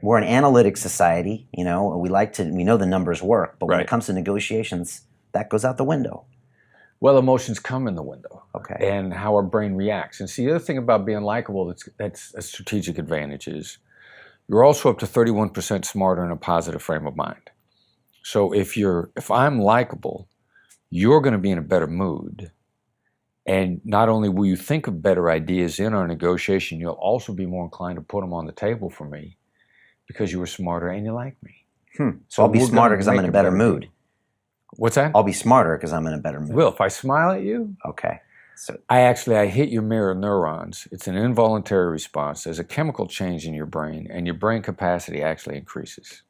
we're an analytic society, you know, we know the numbers work, but when Right. it comes to negotiations, that goes out the window. Well, emotions come in the window. Okay. And how our brain reacts. And see, the other thing about being likable that's a strategic advantage is you're also up to 31% smarter in a positive frame of mind. So if I'm likable, you're going to be in a better mood. And not only will you think of better ideas in our negotiation, you'll also be more inclined to put them on the table for me because you were smarter and you like me. So I'll be smarter because I'm in a better mood. Deal. What's that? I'll be smarter because I'm in a better mood. Will, if I smile at you, okay. So I hit your mirror neurons. It's an involuntary response. There's a chemical change in your brain, and your brain capacity actually increases.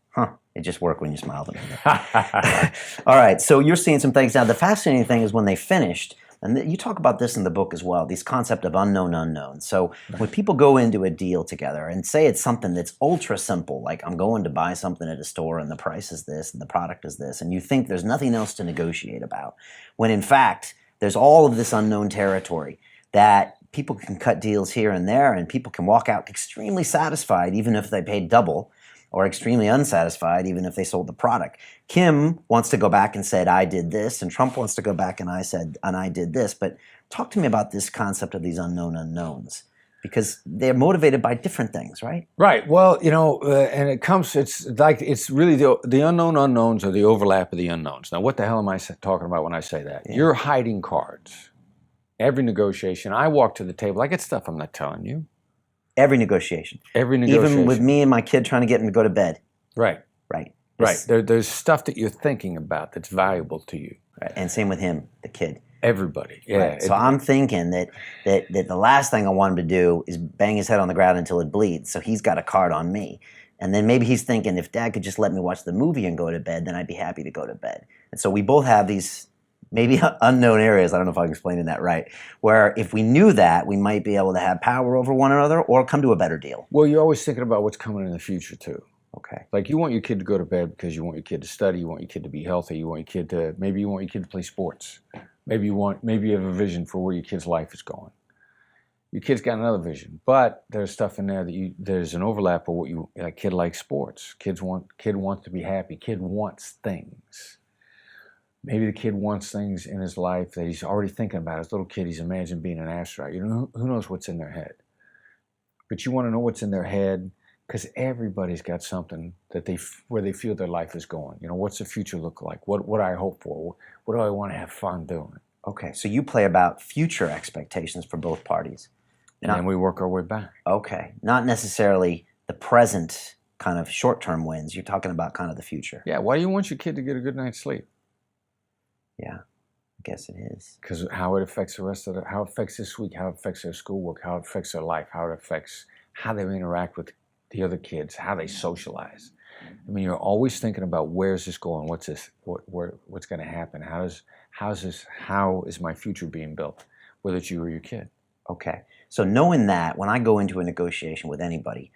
It just worked when you smiled at me. All right, so you're seeing some things. Now, the fascinating thing is when they finished, and you talk about this in the book as well, this concept of unknown unknowns. So when people go into a deal together and say it's something that's ultra simple, like I'm going to buy something at a store and the price is this and the product is this, and you think there's nothing else to negotiate about, when in fact, there's all of this unknown territory that people can cut deals here and there and people can walk out extremely satisfied even if they paid double, or extremely unsatisfied even if they sold the product. Kim wants to go back and said, I did this, and Trump wants to go back and I did this. But talk to me about this concept of these unknown unknowns, because they're motivated by different things, right? Right. Well, you know, and it's really the unknown unknowns are the overlap of the unknowns. Now, what the hell am I talking about when I say that? Yeah. You're hiding cards. Every negotiation, I walk to the table, I get stuff I'm not telling you. Every negotiation. Even with me and my kid trying to get him to go to bed. Right. Right. Right. There's stuff that you're thinking about that's valuable to you. Right. And same with him, the kid. Everybody. Yeah. Right. So I'm thinking that the last thing I want him to do is bang his head on the ground until it bleeds. So he's got a card on me. And then maybe he's thinking, if Dad could just let me watch the movie and go to bed, then I'd be happy to go to bed. And so we both have these maybe unknown areas, I don't know if I'm explaining that right, where if we knew that, we might be able to have power over one another or come to a better deal. Well, you're always thinking about what's coming in the future, too. Okay. Like you want your kid to go to bed because you want your kid to study, you want your kid to be healthy, you want your kid to play sports. Maybe you have a vision for where your kid's life is going. Your kid's got another vision, but there's stuff in there there's an overlap of what kid likes sports. Kid wants to be happy. Kid wants things. Maybe the kid wants things in his life that he's already thinking about. As a little kid, he's imagined being an astronaut. You know, who knows what's in their head? But you want to know what's in their head because everybody's got something where they feel their life is going. You know, what's the future look like? What do I hope for? What do I want to have fun doing? Okay, so you play about future expectations for both parties. And then we work our way back. Okay, not necessarily the present kind of short-term wins. You're talking about kind of the future. Yeah, why do you want your kid to get a good night's sleep? Yeah, I guess it is. Because how it affects how it affects this week, how it affects their schoolwork, how it affects their life, how it affects how they interact with the other kids, how they socialize. I mean, you're always thinking about where's this going, what's this, what's going to happen, how is my future being built, whether it's you or your kid. Okay, so knowing that, when I go into a negotiation with anybody,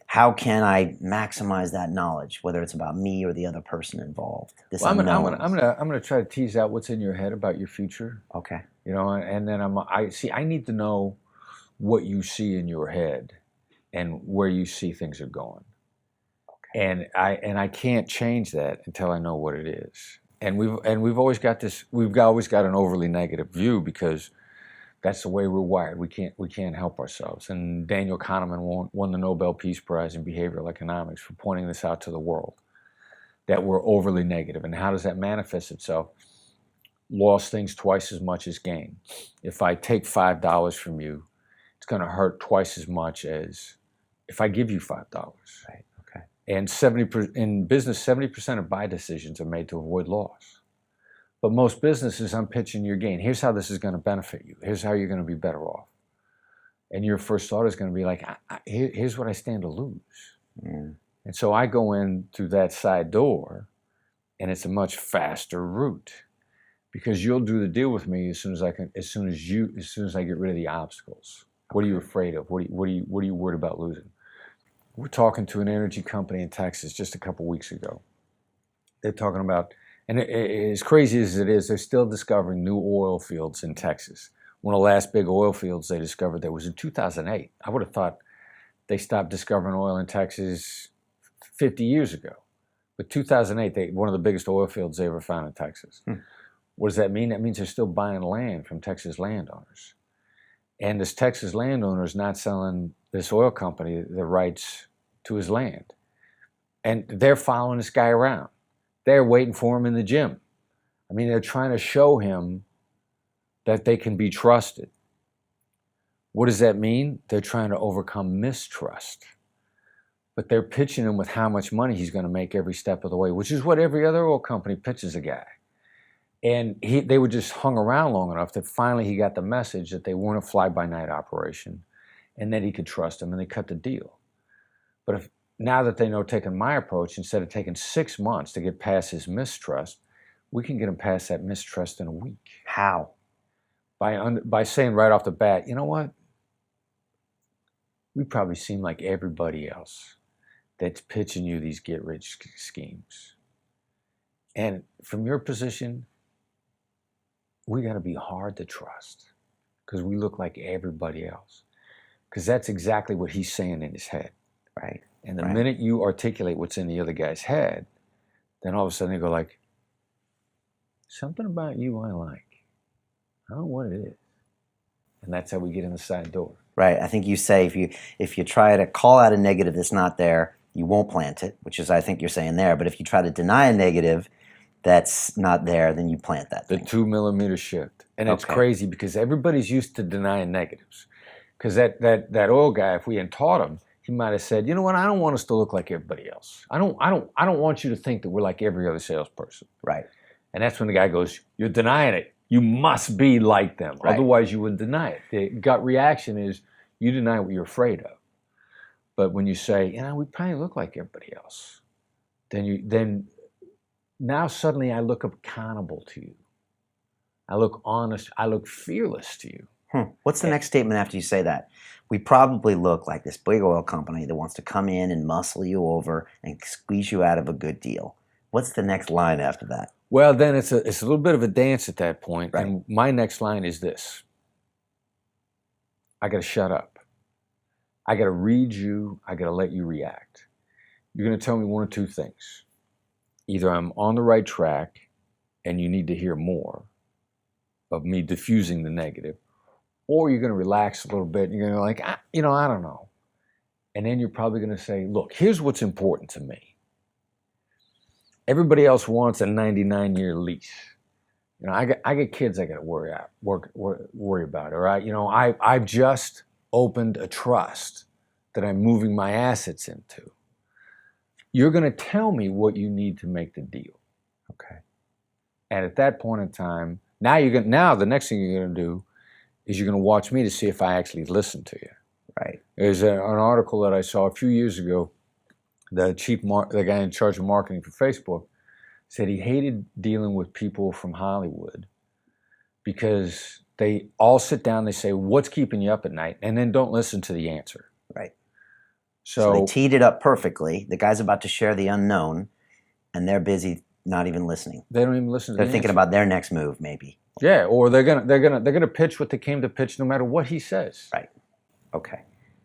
how can I maximize that knowledge, whether it's about me or the other person involved? I'm gonna try to tease out what's in your head about your future. Okay. You know, and then I need to know what you see in your head and where you see things are going. Okay. And I can't change that until I know what it is. And we've always got an overly negative view because that's the way we're wired. We can't help ourselves. And Daniel Kahneman won the Nobel Peace Prize in behavioral economics for pointing this out to the world, that we're overly negative. And how does that manifest itself? Lost things twice as much as gain. If I take $5 from you, it's going to hurt twice as much as if I give you $5. Right. Okay. And in business, 70% of buy decisions are made to avoid loss. But most businesses, I'm pitching your gain. Here's how this is going to benefit you. Here's how you're going to be better off. And your first thought is going to be like, here's what I stand to lose. Mm. And so I go in through that side door, and it's a much faster route because you'll do the deal with me as soon as I get rid of the obstacles. What are you afraid of? What are you worried about losing? We're talking to an energy company in Texas just a couple weeks ago. They're talking about. And as crazy as it is, they're still discovering new oil fields in Texas. One of the last big oil fields they discovered there was in 2008. I would have thought they stopped discovering oil in Texas 50 years ago. But 2008, one of the biggest oil fields they ever found in Texas. What does that mean? That means they're still buying land from Texas landowners. And this Texas landowner is not selling this oil company the rights to his land. And they're following this guy around. They're waiting for him in the gym. I mean, they're trying to show him that they can be trusted. What does that mean? They're trying to overcome mistrust. But they're pitching him with how much money he's going to make every step of the way, which is what every other oil company pitches a guy. And they were just hung around long enough that finally he got the message that they weren't a fly-by-night operation and that he could trust them, and they cut the deal. But now that they know taking my approach, instead of taking 6 months to get past his mistrust, we can get him past that mistrust in a week. How? By saying right off the bat, you know what? We probably seem like everybody else that's pitching you these get-rich schemes. And from your position, we got to be hard to trust because we look like everybody else. Because that's exactly what he's saying in his head. Right. And the minute you articulate what's in the other guy's head, then all of a sudden they go like, something about you I like. I don't know what it is. And that's how we get in the side door. Right. I think you say if you try to call out a negative that's not there, you won't plant it, which is I think you're saying there. But if you try to deny a negative that's not there, then you plant that thing. The 2 millimeter shift. And it's crazy because everybody's used to denying negatives. Because that oil guy, if we hadn't taught him, he might have said, you know what, I don't want us to look like everybody else. I don't want you to think that we're like every other salesperson. Right. And that's when the guy goes, you're denying it. You must be like them. Right. Otherwise you wouldn't deny it. The gut reaction is you deny what you're afraid of. But when you say, you know, we probably look like everybody else, then now suddenly I look accountable to you. I look honest. I look fearless to you. What's the next statement after you say that? We probably look like this big oil company that wants to come in and muscle you over and squeeze you out of a good deal. What's the next line after that? Well, then it's a little bit of a dance at that point. Right. And my next line is this. I got to shut up. I got to read you. I got to let you react. You're going to tell me one or two things. Either I'm on the right track and you need to hear more of me diffusing the negative, or you're going to relax a little bit and you're going to like, I don't know. And then you're probably going to say, look, here's what's important to me. Everybody else wants a 99-year lease. You know, I got kids I got to worry about. All right, you know, I've just opened a trust that I'm moving my assets into. You're going to tell me what you need to make the deal. Okay. And at that point in time, now the next thing you're going to do is you're going to watch me to see if I actually listen to you. Right. There's an article that I saw a few years ago. The guy in charge of marketing for Facebook said he hated dealing with people from Hollywood because they all sit down, they say, what's keeping you up at night? And then don't listen to the answer. Right. So they teed it up perfectly. The guy's about to share the unknown, and they're busy not even listening. They don't even listen to They're the thinking answer. about their next move, maybe. Yeah, or they're gonna pitch what they came to pitch no matter what he says. Right. Okay.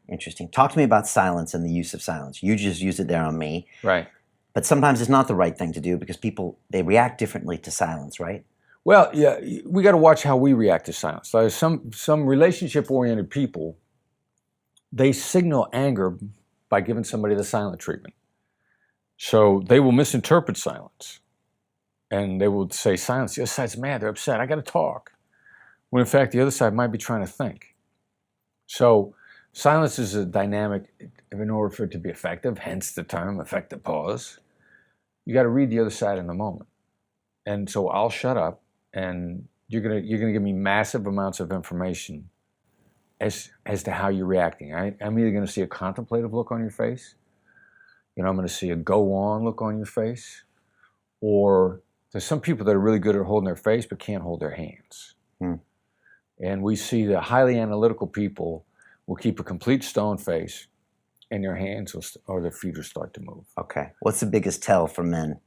Interesting. Talk to me about silence and the use of silence. You just used it there on me. Right. But sometimes it's not the right thing to do because people, they react differently to silence, right? Well, yeah, we got to watch how we react to silence. So some relationship-oriented people, they signal anger by giving somebody the silent treatment. So they will misinterpret silence. And they will say, silence, the other side's mad, they're upset, I got to talk. When in fact, the other side might be trying to think. So silence is a dynamic, in order for it to be effective, hence the term effective pause. You got to read the other side in the moment. And so I'll shut up, and you're gonna give me massive amounts of information as to how you're reacting. I'm either going to see a contemplative look on your face, I'm going to see a go on look on your face, or there's some people that are really good at holding their face but can't hold their hands. And we see the highly analytical people will keep a complete stone face, and their hands or their feet will start to move. Okay. What's the biggest tell for men?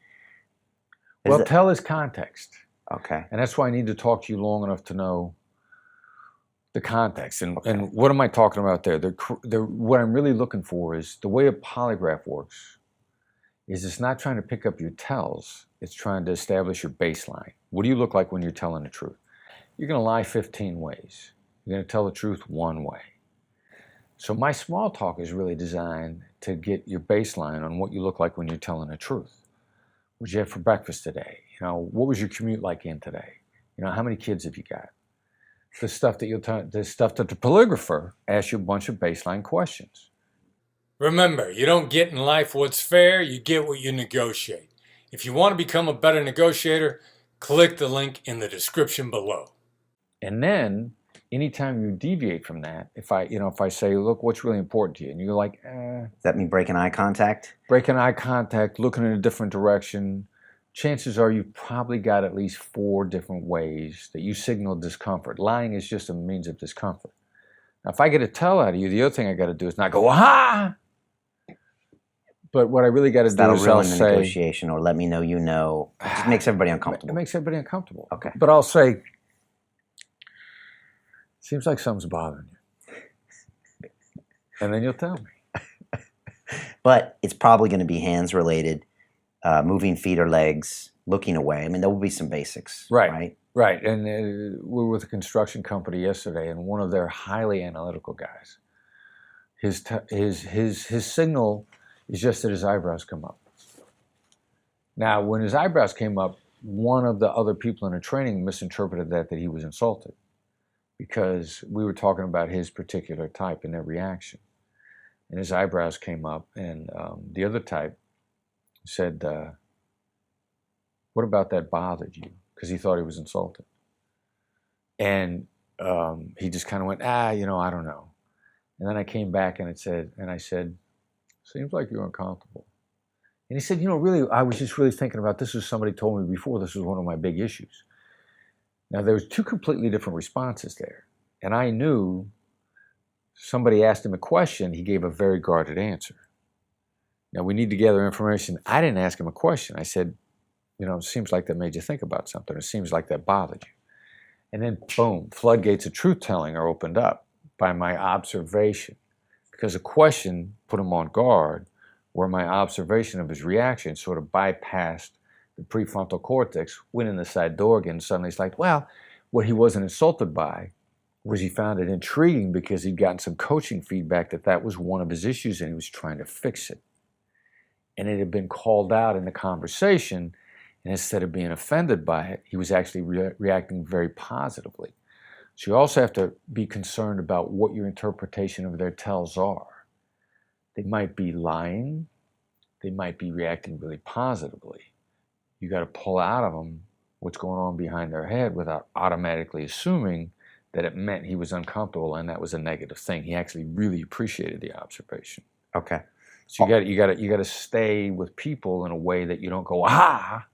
Tell is context. Okay. And that's why I need to talk to you long enough to know the context. And what am I talking about there? What I'm really looking for is the way a polygraph works is it's not trying to pick up your tells. It's trying to establish your baseline. What do you look like when you're telling the truth? You're going to lie 15 ways. You're going to tell the truth one way. So my small talk is really designed to get your baseline on what you look like when you're telling the truth. What did you have for breakfast today? What was your commute like in today? How many kids have you got? The stuff that the polygrapher asks you a bunch of baseline questions. Remember, you don't get in life what's fair, you get what you negotiate. If you want to become a better negotiator, click the link in the description below. And then, anytime you deviate from that, if I say, look, what's really important to you? And you're like, Does that mean breaking eye contact? Breaking eye contact, looking in a different direction, chances are you've probably got at least 4 different ways that you signal discomfort. Lying is just a means of discomfort. Now, if I get a tell out of you, the other thing I got to do is not go, aha! But what I really got to do That'll is ruin I'll the say, negotiation, or let me know you know. It just makes everybody uncomfortable. It makes everybody uncomfortable. Okay. But I'll say, seems like something's bothering you. And then you'll tell me. But it's probably going to be hands related, moving feet or legs, looking away. I mean, there will be some basics. Right. Right. And we were with a construction company yesterday, and one of their highly analytical guys, his signal is just that his eyebrows come up. Now, when his eyebrows came up, one of the other people in the training misinterpreted that he was insulted, because we were talking about his particular type and their reaction. And his eyebrows came up, and the other type said, what about that bothered you? Because he thought he was insulted. And he just kind of went, I don't know. And then I came back and I said, seems like you're uncomfortable. And he said, really, I was just really thinking about this. As somebody told me before, this was one of my big issues. Now, there was 2 completely different responses there. And I knew somebody asked him a question, he gave a very guarded answer. Now, we need to gather information. I didn't ask him a question. I said, it seems like that made you think about something. It seems like that bothered you. And then, boom, floodgates of truth-telling are opened up by my observation. Because a question put him on guard, where my observation of his reaction sort of bypassed the prefrontal cortex, went in the side door again, and suddenly he's like, well, what he wasn't insulted by was he found it intriguing because he'd gotten some coaching feedback that was one of his issues and he was trying to fix it. And it had been called out in the conversation, and instead of being offended by it, he was actually reacting very positively. So you also have to be concerned about what your interpretation of their tells are. They might be lying. They might be reacting really positively. You got to pull out of them what's going on behind their head without automatically assuming that it meant he was uncomfortable and that was a negative thing. He actually really appreciated the observation. Okay. So you got to stay with people in a way that you don't go, ah,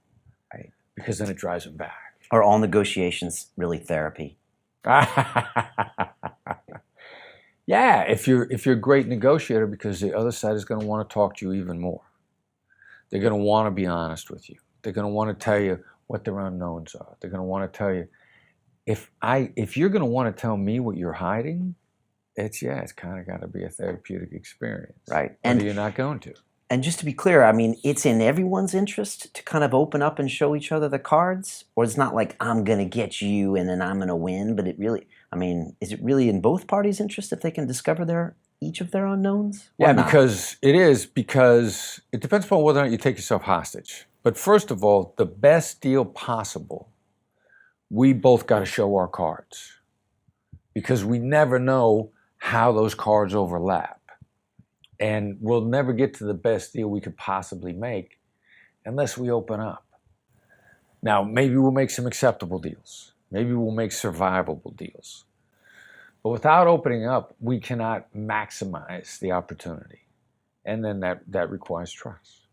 right, because then it drives them back. Are all negotiations really therapy? Yeah, if you're a great negotiator, because the other side is going to want to talk to you even more. They're going to want to be honest with you. They're going to want to tell you what their unknowns are. They're going to want to tell you, if you're going to want to tell me what you're hiding, it's kind of got to be a therapeutic experience. Right. And you're not going to. And just to be clear, I mean, it's in everyone's interest to kind of open up and show each other the cards, or it's not like I'm going to get you and then I'm going to win, but is it really in both parties' interest if they can discover each of their unknowns? Yeah, because it depends upon whether or not you take yourself hostage. But first of all, the best deal possible, we both got to show our cards, because we never know how those cards overlap. And we'll never get to the best deal we could possibly make unless we open up. Now, maybe we'll make some acceptable deals. Maybe we'll make survivable deals. But without opening up, we cannot maximize the opportunity. And then that requires trust.